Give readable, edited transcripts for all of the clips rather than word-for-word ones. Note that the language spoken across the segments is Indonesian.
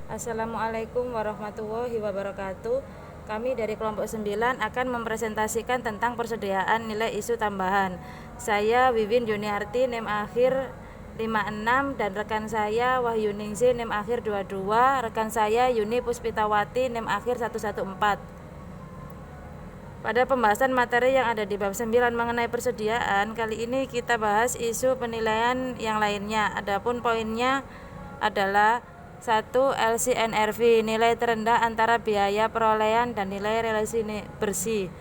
Assalamualaikum warahmatullahi wabarakatuh. Kami dari kelompok 9 akan mempresentasikan tentang persediaan nilai isu tambahan. Saya Wiwin Yuniarti, NIM akhir 56, dan rekan saya Wahyu Ningsi, NIM akhir 22, rekan saya Yuni Puspitawati, NIM akhir 114. Pada pembahasan materi yang ada di bab 9 mengenai persediaan, kali ini kita bahas isu penilaian yang lainnya. Adapun poinnya adalah 1. LCNRV, nilai terendah antara biaya perolehan dan nilai realisasi bersih.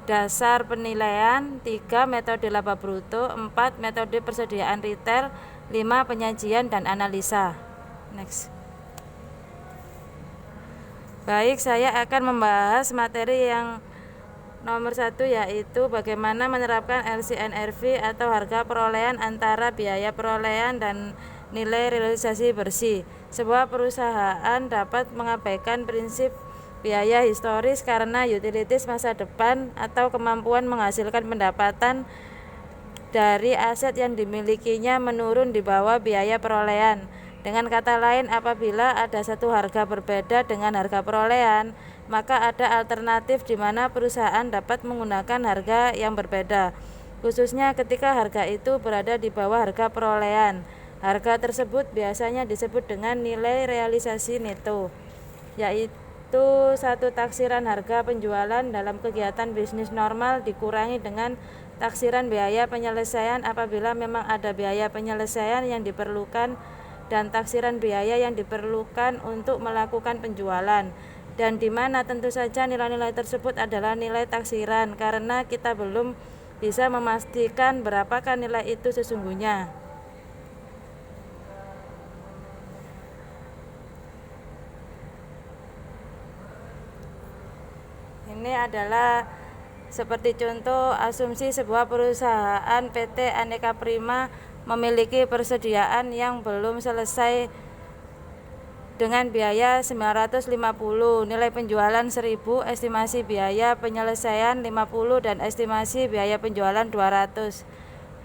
Dasar penilaian. 3. Metode laba bruto. 4. Metode persediaan retail. 5. Penyajian dan analisa. Next. Baik, saya akan membahas materi yang nomor 1, yaitu bagaimana menerapkan LCNRV atau harga perolehan antara biaya perolehan dan nilai realisasi bersih. Sebuah perusahaan dapat mengabaikan prinsip biaya historis karena utilities masa depan atau kemampuan menghasilkan pendapatan dari aset yang dimilikinya menurun di bawah biaya perolehan. Dengan kata lain, apabila ada satu harga berbeda dengan harga perolehan, maka ada alternatif di mana perusahaan dapat menggunakan harga yang berbeda, khususnya ketika harga itu berada di bawah harga perolehan. Harga tersebut biasanya disebut dengan nilai realisasi neto, yaitu satu taksiran harga penjualan dalam kegiatan bisnis normal dikurangi dengan taksiran biaya penyelesaian apabila memang ada biaya penyelesaian yang diperlukan dan taksiran biaya yang diperlukan untuk melakukan penjualan, dan di mana tentu saja nilai-nilai tersebut adalah nilai taksiran karena kita belum bisa memastikan berapakah nilai itu sesungguhnya. Ini adalah seperti contoh asumsi sebuah perusahaan PT Aneka Prima memiliki persediaan yang belum selesai dengan biaya 950, nilai penjualan 1000, estimasi biaya penyelesaian 50 dan estimasi biaya penjualan 200.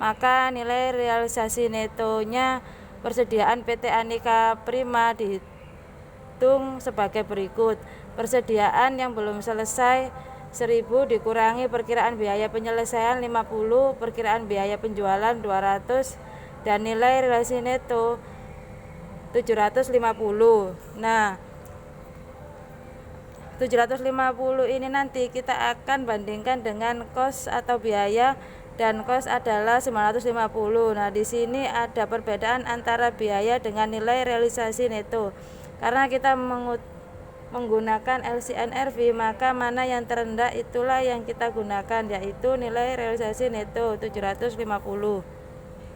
Maka nilai realisasi netonya persediaan PT Aneka Prima dihitung sebagai berikut. Persediaan yang belum selesai 1000 dikurangi perkiraan biaya penyelesaian 50, perkiraan biaya penjualan 200, dan nilai realisasi neto 750. Nah, 750 ini nanti kita akan bandingkan dengan kos atau biaya, dan kos adalah 950. Nah, di sini ada perbedaan antara biaya dengan nilai realisasi neto. Karena kita menggunakan LCNRV, maka mana yang terendah itulah yang kita gunakan, yaitu nilai realisasi neto 750.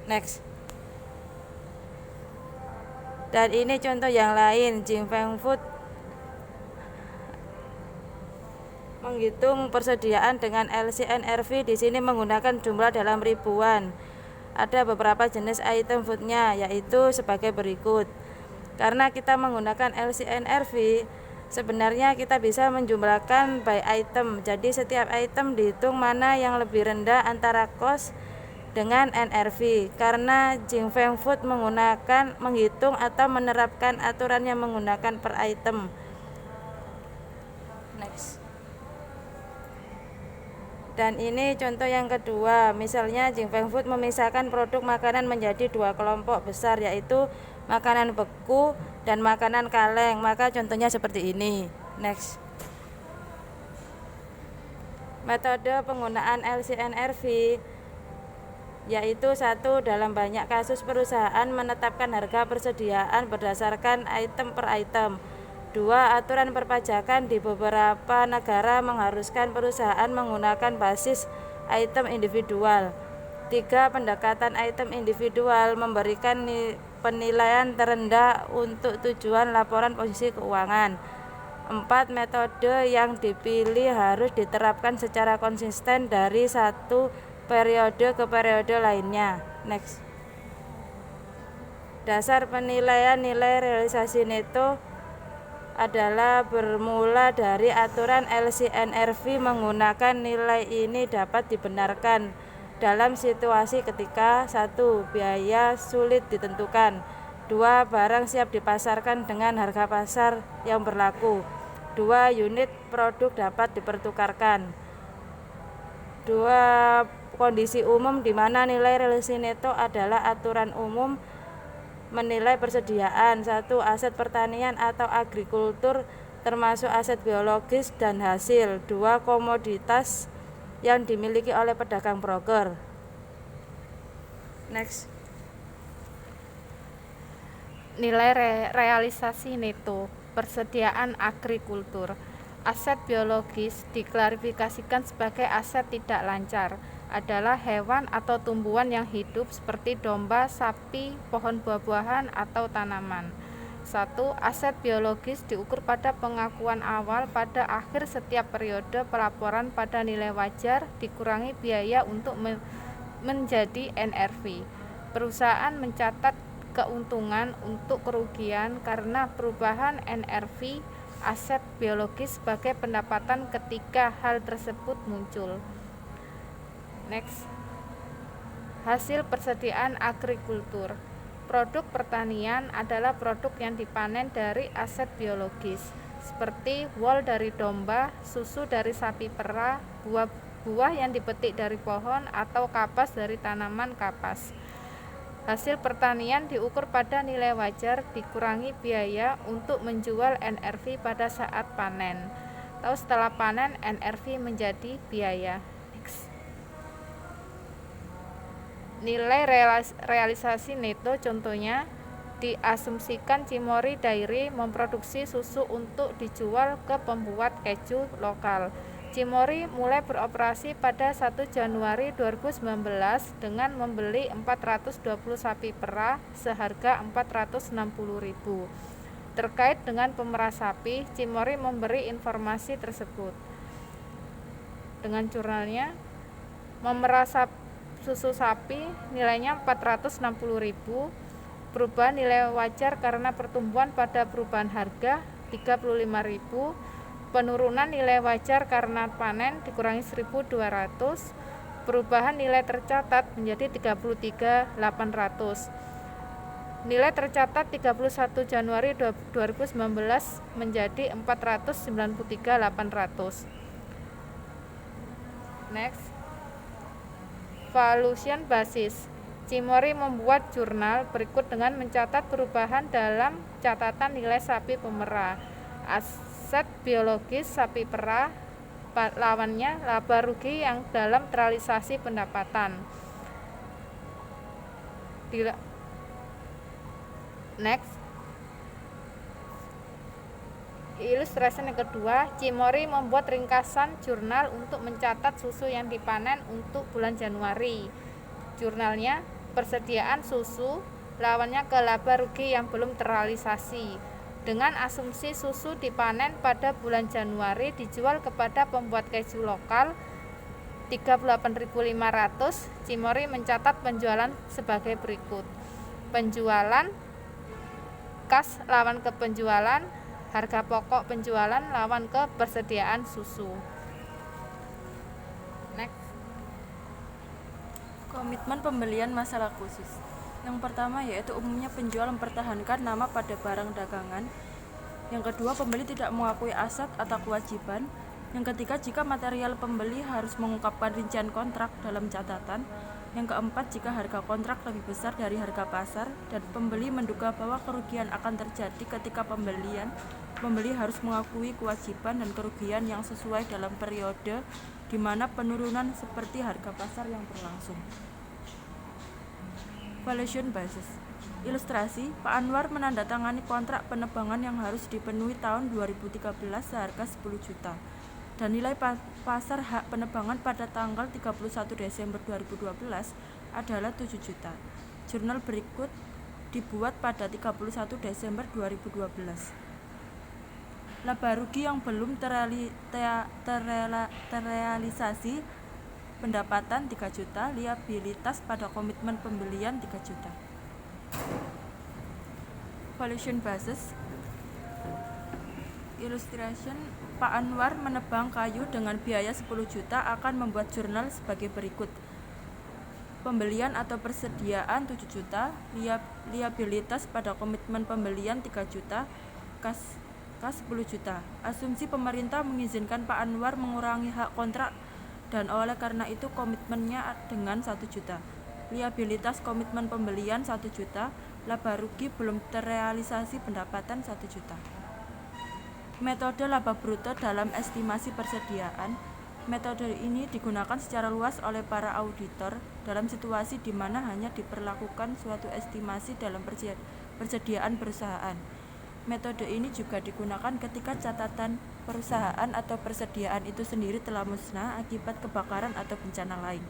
Next. Dan ini contoh yang lain, Jingfeng Food menghitung persediaan dengan LCNRV di sini menggunakan jumlah dalam ribuan. Ada beberapa jenis item foodnya, yaitu sebagai berikut. Karena kita menggunakan LCNRV, sebenarnya kita bisa menjumlahkan by item. Jadi setiap item dihitung mana yang lebih rendah antara cost dengan NRV. Karena Jingfeng Food menghitung atau menerapkan aturan yang menggunakan per item. Next. Dan ini contoh yang kedua, misalnya Jingfeng Food memisahkan produk makanan menjadi dua kelompok besar, yaitu makanan beku dan makanan kaleng. Maka contohnya seperti ini. Next. Metode penggunaan LCNRV yaitu 1. Dalam banyak kasus perusahaan menetapkan harga persediaan berdasarkan item per item. 2. Aturan perpajakan di beberapa negara mengharuskan perusahaan menggunakan basis item individual. 3. Pendekatan item individual memberikan penilaian terendah untuk tujuan laporan posisi keuangan. 4. Metode yang dipilih harus diterapkan secara konsisten dari satu periode ke periode lainnya. Next. Dasar penilaian nilai realisasi neto adalah bermula dari aturan LCNRV. Menggunakan nilai ini dapat dibenarkan dalam situasi ketika 1. Biaya sulit ditentukan, 2. Barang siap dipasarkan dengan harga pasar yang berlaku. 2. Unit produk dapat dipertukarkan. 2. Kondisi umum di mana nilai relasi neto adalah aturan umum menilai persediaan. 1. Aset pertanian atau agrikultur termasuk aset biologis dan hasil. 2. Komoditas yang dimiliki oleh pedagang broker. Next. Nilai realisasi neto persediaan agrikultur. Aset biologis diklarifikasikan sebagai aset tidak lancar, adalah hewan atau tumbuhan yang hidup seperti domba, sapi, pohon buah-buahan, atau tanaman. 1. Aset biologis diukur pada pengakuan awal pada akhir setiap periode pelaporan pada nilai wajar dikurangi biaya untuk menjadi NRV. Perusahaan mencatat keuntungan untuk kerugian karena perubahan NRV aset biologis sebagai pendapatan ketika hal tersebut muncul. Next. Hasil persediaan agrikultur. Produk pertanian adalah produk yang dipanen dari aset biologis, seperti wol dari domba, susu dari sapi perah, buah yang dipetik dari pohon, atau kapas dari tanaman kapas. Hasil pertanian diukur pada nilai wajar dikurangi biaya untuk menjual NRV pada saat panen. Atau setelah panen NRV menjadi biaya. Next. Nilai realisasi neto contohnya diasumsikan Cimory Dairy memproduksi susu untuk dijual ke pembuat keju lokal. Cimory mulai beroperasi pada 1 Januari 2019 dengan membeli 420 sapi perah seharga 460.000. Terkait dengan pemerah sapi, Cimory memberi informasi tersebut. Dengan jurnalnya, memerah susu sapi nilainya 460.000, perubahan nilai wajar karena pertumbuhan pada perubahan harga 35.000, penurunan nilai wajar karena panen dikurangi 1.200, perubahan nilai tercatat menjadi 33.800. Nilai tercatat 31 Januari 2019 menjadi 493.800. Next. Valuation basis. Cimory membuat jurnal berikut dengan mencatat perubahan dalam catatan nilai sapi pemerah. Aset biologis sapi perah, lawannya laba rugi yang dalam realisasi pendapatan. Next. Ilustrasi yang kedua, Cimory membuat ringkasan jurnal untuk mencatat susu yang dipanen untuk bulan Januari. Jurnalnya, persediaan susu, lawannya ke laba rugi yang belum terrealisasi. Dengan asumsi susu dipanen pada bulan Januari dijual kepada pembuat keju lokal 38.500, Cimory mencatat penjualan sebagai berikut. Penjualan kas lawan ke penjualan, harga pokok penjualan lawan ke persediaan susu. Next. Komitmen pembelian masalah khusus. Yang pertama yaitu umumnya penjual mempertahankan nama pada barang dagangan. Yang kedua, pembeli tidak mengakui aset atau kewajiban. Yang ketiga, jika material pembeli harus mengungkapkan rincian kontrak dalam catatan. Yang keempat, jika harga kontrak lebih besar dari harga pasar dan pembeli menduga bahwa kerugian akan terjadi ketika pembeli harus mengakui kewajiban dan kerugian yang sesuai dalam periode di mana penurunan seperti harga pasar yang berlangsung. Valuation basis. Ilustrasi, Pak Anwar menandatangani kontrak penebangan yang harus dipenuhi tahun 2013 seharga 10 juta. Dan nilai pasar hak penebangan pada tanggal 31 Desember 2012 adalah 7 juta. Jurnal berikut dibuat pada 31 Desember 2012. Laba rugi yang belum terrealisasi, pendapatan 3 juta, liabilitas pada komitmen pembelian 3 juta. Valuation basis. Illustration, Pak Anwar menebang kayu dengan biaya 10 juta akan membuat jurnal sebagai berikut. pembelian atau persediaan 7 juta, liabilitas pada komitmen pembelian 3 juta, kas 10 juta. Asumsi pemerintah mengizinkan Pak Anwar mengurangi hak kontrak dan oleh karena itu komitmennya dengan 1 juta. Liabilitas komitmen pembelian 1 juta, laba rugi belum terrealisasi pendapatan 1 juta. Metode laba bruto dalam estimasi persediaan. Metode ini digunakan secara luas oleh para auditor dalam situasi di mana hanya diperlakukan suatu estimasi dalam persediaan perusahaan. Metode ini juga digunakan ketika catatan perusahaan atau persediaan itu sendiri telah musnah akibat kebakaran atau bencana lain.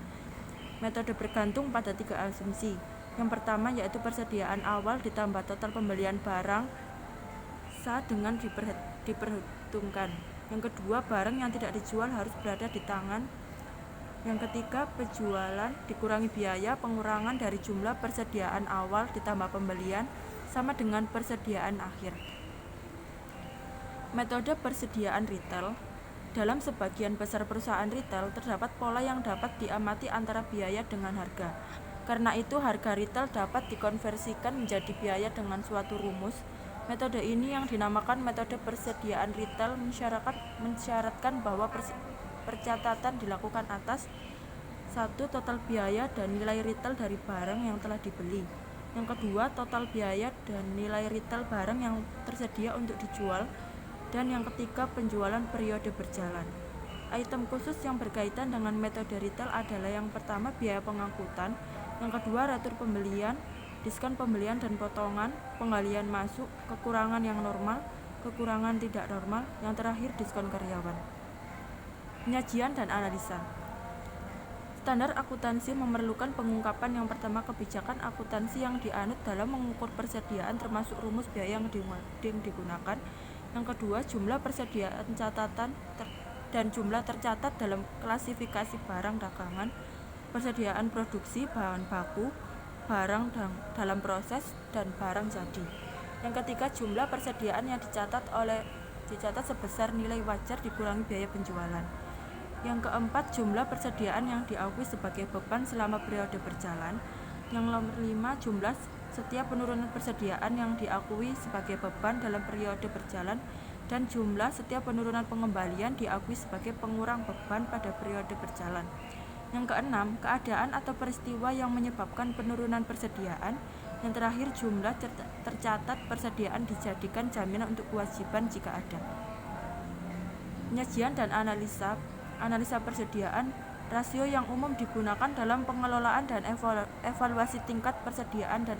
Metode bergantung pada 3 asumsi. Yang pertama yaitu persediaan awal ditambah total pembelian barang dengan diperhitungkan. Yang kedua, barang yang tidak dijual harus berada di tangan. Yang ketiga, penjualan dikurangi biaya pengurangan dari jumlah persediaan awal ditambah pembelian sama dengan persediaan akhir. Metode persediaan retail. Dalam sebagian besar perusahaan retail terdapat pola yang dapat diamati antara biaya dengan harga. Karena itu harga retail dapat dikonversikan menjadi biaya dengan suatu rumus. Metode ini yang dinamakan metode persediaan retail mensyaratkan bahwa percatatan dilakukan atas 1. Total biaya dan nilai retail dari barang yang telah dibeli. Yang kedua, total biaya dan nilai retail barang yang tersedia untuk dijual. Dan yang ketiga, penjualan periode berjalan. Item khusus yang berkaitan dengan metode retail adalah yang pertama biaya pengangkutan, yang kedua retur pembelian, diskon pembelian dan potongan, penggalian masuk, kekurangan yang normal, kekurangan tidak normal, yang terakhir diskon karyawan. Penyajian dan analisa. Standar akuntansi memerlukan pengungkapan yang pertama kebijakan akuntansi yang dianut dalam mengukur persediaan termasuk rumus biaya yang digunakan. Yang kedua, jumlah persediaan catatan dan jumlah tercatat dalam klasifikasi barang dagangan, persediaan produksi bahan baku, barang dalam proses, dan barang jadi. Yang ketiga, jumlah persediaan yang dicatat sebesar nilai wajar dikurangi biaya penjualan. Yang keempat, jumlah persediaan yang diakui sebagai beban selama periode berjalan. Yang nomor 5, jumlah setiap penurunan persediaan yang diakui sebagai beban dalam periode berjalan dan jumlah setiap penurunan pengembalian diakui sebagai pengurang beban pada periode berjalan. Yang keenam, keadaan atau peristiwa yang menyebabkan penurunan persediaan. Yang terakhir, jumlah tercatat persediaan dijadikan jaminan untuk kewajiban jika ada. Penyajian dan analisa persediaan. Rasio yang umum digunakan dalam pengelolaan dan evaluasi tingkat persediaan dan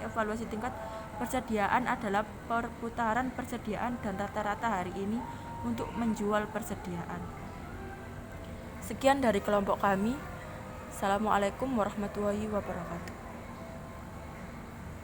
evaluasi tingkat persediaan adalah perputaran persediaan dan rata-rata hari ini untuk menjual persediaan. Sekian dari kelompok kami. Assalamualaikum warahmatullahi wabarakatuh.